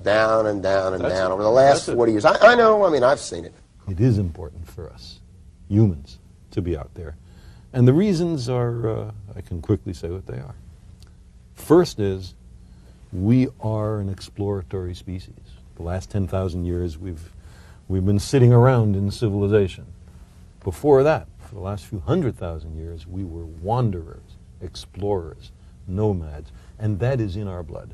Down and down and down over the last 40 years. I know, I mean, I've seen it. It is important for us, humans, to be out there. And the reasons are, I can quickly say what they are. First is, we are an exploratory species. The last 10,000 years, we've been sitting around in civilization. Before that, for the last few 100,000 years, we were wanderers, explorers, nomads, and that is in our blood.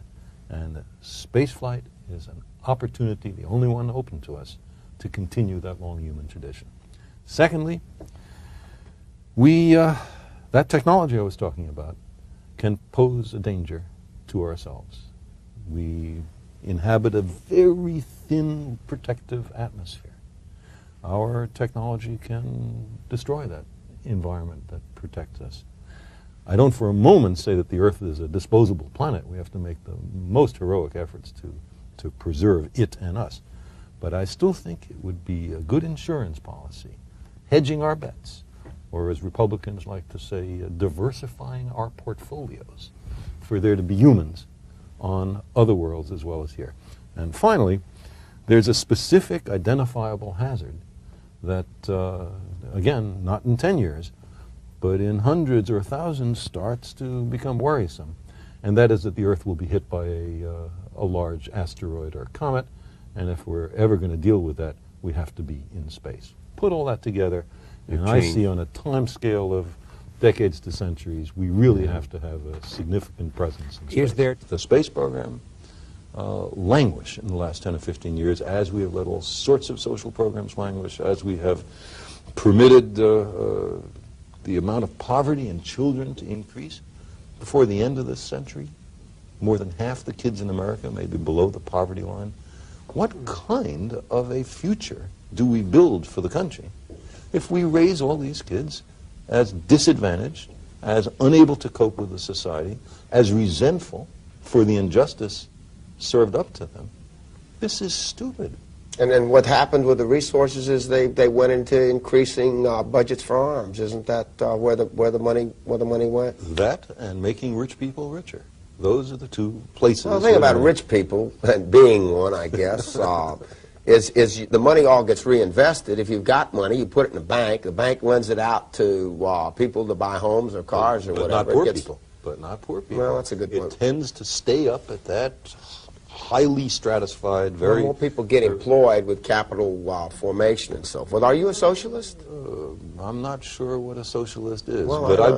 And space flight is an opportunity, the only one open to us, to continue that long human tradition. Secondly, that technology I was talking about can pose a danger to ourselves. We inhabit a very thin protective atmosphere. Our technology can destroy that environment that protects us. I don't for a moment say that the Earth is a disposable planet. We have to make the most heroic efforts to preserve it and us. But I still think it would be a good insurance policy, hedging our bets, or as Republicans like to say, diversifying our portfolios, for there to be humans on other worlds as well as here. And finally, there's a specific identifiable hazard that, again, not in 10 years, but in hundreds or thousands starts to become worrisome. And that is that the Earth will be hit by a large asteroid or comet, and if we're ever going to deal with that, we have to be in space. Put all that together, and I see on a time scale of decades to centuries, we really have to have a significant presence in space. Is there the space program languish in the last 10 or 15 years, as we have let all sorts of social programs languish, as we have permitted the amount of poverty in children to increase? Before the end of this century, more than half the kids in America may be below the poverty line. What kind of a future do we build for the country if we raise all these kids as disadvantaged, as unable to cope with the society, as resentful for the injustice served up to them? This is stupid. And then what happened with the resources is they went into increasing budgets for arms. Isn't that where the money went? That and making rich people richer. Those are the two places. Well, the thing about rich people, and being one, I guess, is the money all gets reinvested. If you've got money, you put it in the bank lends it out to people to buy homes or cars or whatever. Not poor people. But not poor people. Well, that's a good point. It tends to stay up at that highly stratified, very... More people get employed with capital formation and so forth. Are you a socialist? I'm not sure what a socialist is, well, but I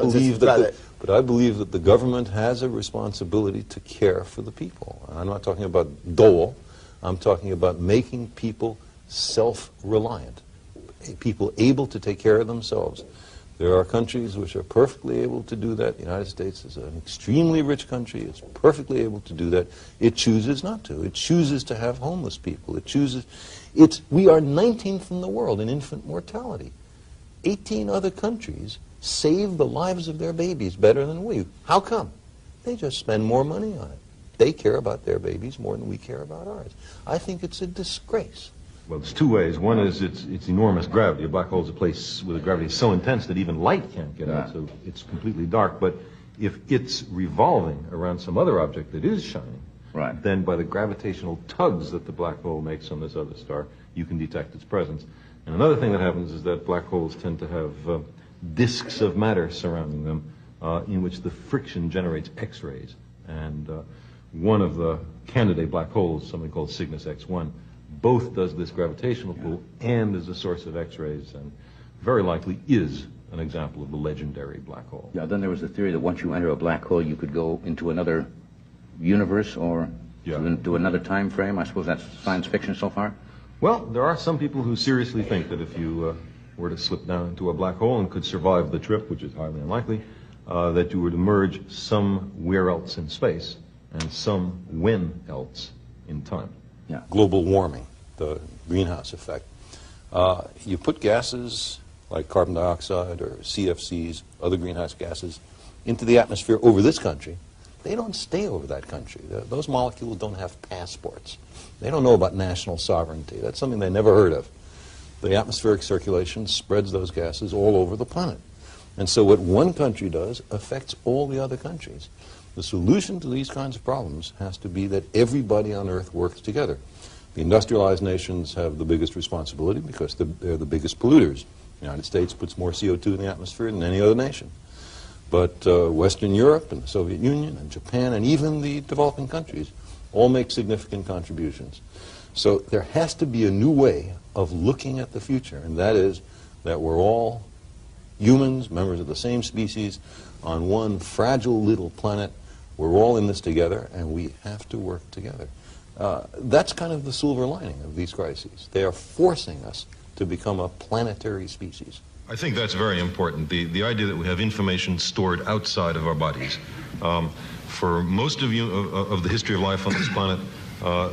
believe that the government has a responsibility to care for the people. And I'm not talking about dole. I'm talking about making people self-reliant, people able to take care of themselves. There are countries which are perfectly able to do that. The United States is an extremely rich country. It's perfectly able to do that. It chooses not to. It chooses to have homeless people. We are 19th in the world in infant mortality. 18 other countries save the lives of their babies better than we. How come? They just spend more money on it. They care about their babies more than we care about ours. I think it's a disgrace. Well, there's two ways. One is it's enormous gravity. A black hole is a place where the gravity is so intense that even light can't get out, so it's completely dark. But if it's revolving around some other object that is shining, then by the gravitational tugs that the black hole makes on this other star, you can detect its presence. And another thing that happens is that black holes tend to have disks of matter surrounding them in which the friction generates X-rays. And one of the candidate black holes, something called Cygnus X1, both does this gravitational pull and is a source of X-rays, and very likely is an example of the legendary black hole. Yeah, then there was the theory that once you enter a black hole, you could go into another universe or to another time frame. I suppose that's science fiction so far? Well, there are some people who seriously think that if you were to slip down into a black hole and could survive the trip, which is highly unlikely, that you would emerge somewhere else in space and some when else in time. Yeah. Global warming, the greenhouse effect. You put gases like carbon dioxide or CFCs, other greenhouse gases, into the atmosphere over this country. They don't stay over that country. Those molecules don't have passports. They don't know about national sovereignty. That's something they never heard of. The atmospheric circulation spreads those gases all over the planet. And so what one country does affects all the other countries. The solution to these kinds of problems has to be that everybody on Earth works together. The industrialized nations have the biggest responsibility because they're the biggest polluters. The United States puts more CO2 in the atmosphere than any other nation. But Western Europe and the Soviet Union and Japan and even the developing countries all make significant contributions. So there has to be a new way of looking at the future, and that is that we're all humans, members of the same species, on one fragile little planet. We're all in this together, and we have to work together. That's kind of the silver lining of these crises. They are forcing us to become a planetary species. I think that's very important, the idea that we have information stored outside of our bodies. For most of the history of life on this planet,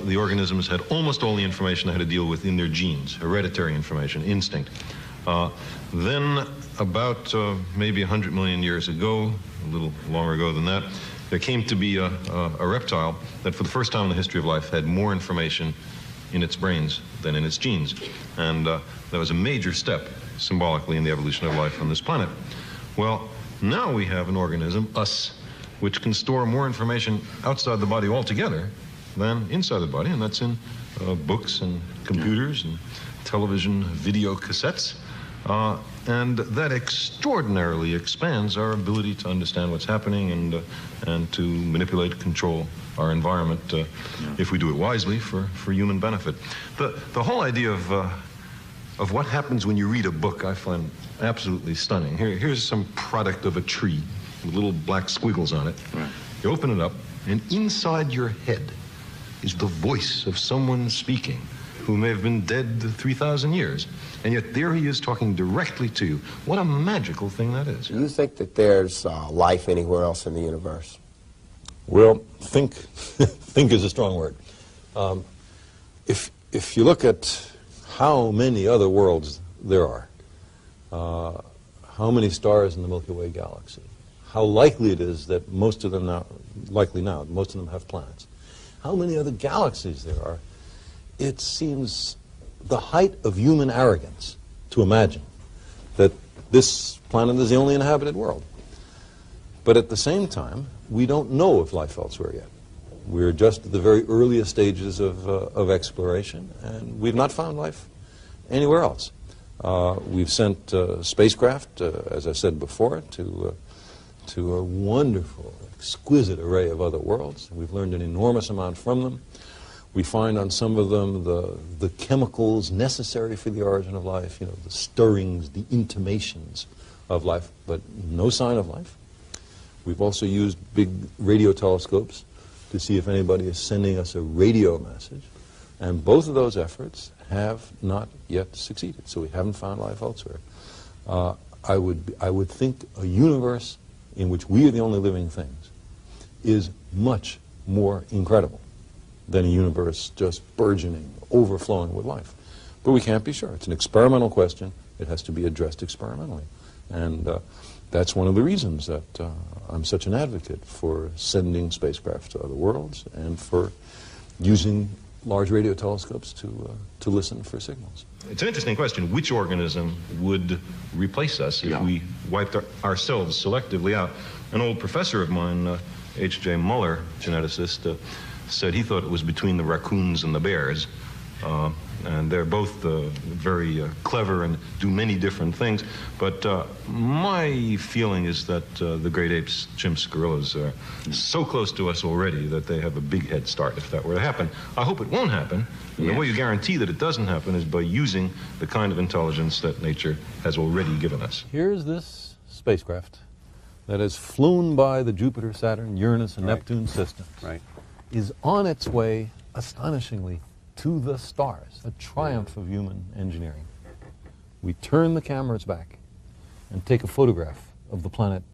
the organisms had almost all the information they had to deal with in their genes, hereditary information, instinct. Then about maybe 100 million years ago, a little longer ago than that, there came to be a reptile that for the first time in the history of life had more information in its brains than in its genes. And that was a major step symbolically in the evolution of life on this planet. Well, now we have an organism, us, which can store more information outside the body altogether than inside the body, and that's in books and computers and television video cassettes. And that extraordinarily expands our ability to understand what's happening and to manipulate, control our environment if we do it wisely for human benefit. The whole idea of what happens when you read a book I find absolutely stunning. Here's some product of a tree with little black squiggles on it. Right. You open it up, and inside your head is the voice of someone speaking who may have been dead 3,000 years. And yet there he is talking directly to you. What a magical thing that is. Do you think that there's life anywhere else in the universe? Well, think is a strong word. If you look at how many other worlds there are, how many stars in the Milky Way galaxy, how likely it is that most of them most of them have planets, how many other galaxies there are, it seems the height of human arrogance to imagine that this planet is the only inhabited world. But at the same time, we don't know of life elsewhere yet. We're just at the very earliest stages of exploration, and we've not found life anywhere else. We've sent spacecraft, as I said before, to a wonderful, exquisite array of other worlds. We've learned an enormous amount from them. We find on some of them the chemicals necessary for the origin of life, the stirrings, the intimations of life, but no sign of life. We've also used big radio telescopes to see if anybody is sending us a radio message, and both of those efforts have not yet succeeded, so we haven't found life elsewhere. I would think a universe in which we are the only living things is much more incredible than a universe just burgeoning, overflowing with life. But we can't be sure. It's an experimental question. It has to be addressed experimentally. And that's one of the reasons that I'm such an advocate for sending spacecraft to other worlds and for using large radio telescopes to listen for signals. It's an interesting question. Which organism would replace us if we wiped ourselves selectively out? An old professor of mine, H.J. Muller, geneticist, said he thought it was between the raccoons and the bears. And they're both very clever and do many different things. But my feeling is that the great apes, chimps, gorillas are so close to us already that they have a big head start if that were to happen. I hope it won't happen. And the way you guarantee that it doesn't happen is by using the kind of intelligence that nature has already given us. Here's this spacecraft that has flown by the Jupiter, Saturn, Uranus, and Neptune systems. Right. Is on its way, astonishingly, to the stars, a triumph of human engineering. We turn the cameras back and take a photograph of the planet